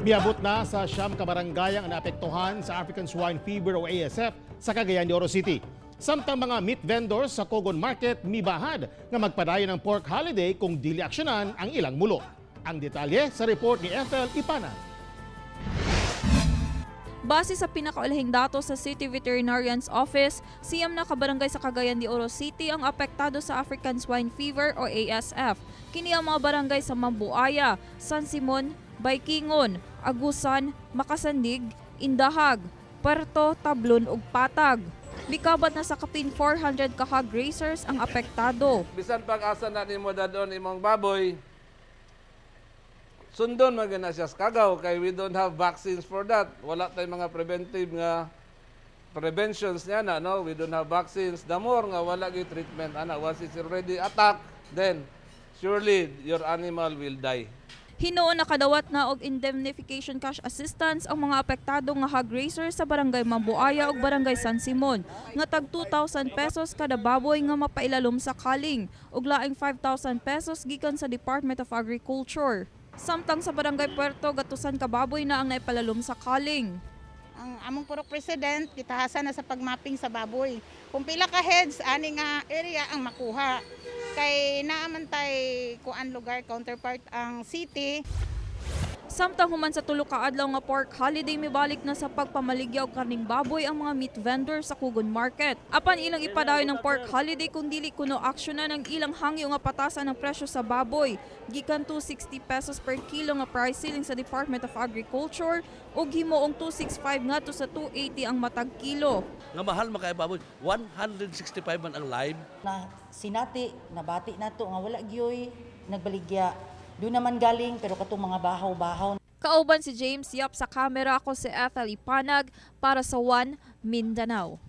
Miabot na sa siyam ka barangay ang naapektuhan sa African Swine Fever o ASF sa Cagayan de Oro City. Samtang mga meat vendors sa Cogon Market mibahad nga magpadayon ng pork holiday kung dili aksyonan ang ilang mulo. Ang detalye sa report ni Ethel Ipana. Base sa pinakaulahing datos sa City Veterinarian's Office, siyam na kabarangay sa Cagayan de Oro City ang apektado sa African Swine Fever o ASF. Kini ang mga barangay sa Mambuaya, San Simon, Baykingon, Agusan, Makasandig, Indahag, Puerto, Tablon ug Patag. Bikabat na sa kapin 400 ka hog raisers ang apektado. Bisan pag-asa na nimo dadon imong baboy, sundon magana siya sa kagaw kay we don't have vaccines for that. Wala tayong mga preventive nga preventions niya na, no? We don't have vaccines. The more nga wala gyud treatment ana, once it's already attacked, then surely your animal will die. Hinuon nakadawat na og indemnification cash assistance ang mga apektado nga hog raisers sa barangay Mambuaya ug barangay San Simon nga tag 2,000 pesos kada baboy nga mapailalom sa kaling ug laing 5,000 pesos gikan sa Department of Agriculture. Samtang sa barangay Puerto, gatusan ka baboy na ang naipalalom sa kaling. Ang among purok president, kitahasa na sa pagmapping sa baboy. Kung pila ka heads, ani nga area ang makuha. Kay naaman tay kuan lugar counterpart ang city. Samtang human sa tulo ka adlaw nga pork holiday mibalik na sa pagpamaligya og karning baboy ang mga meat vendors sa Cogon Market. Apan ilang ipadayon ng pork holiday kung dili kuno aksyonan ang ilang hangyo nga patasan ng presyo sa baboy. Gikan 260 pesos per kilo nga price ceiling sa Department of Agriculture ug himuong 265 ngadto sa 280 ang matag kilo. Nga mahal makay baboy, 165 man ang live. Na sinati, nabati nato nga wala gyoy nagbaligya. Doon naman galing pero katong mga bahaw-bahaw. Kauban si James Yap sa kamera, ako si Ethel Ipanag para sa One Mindanao.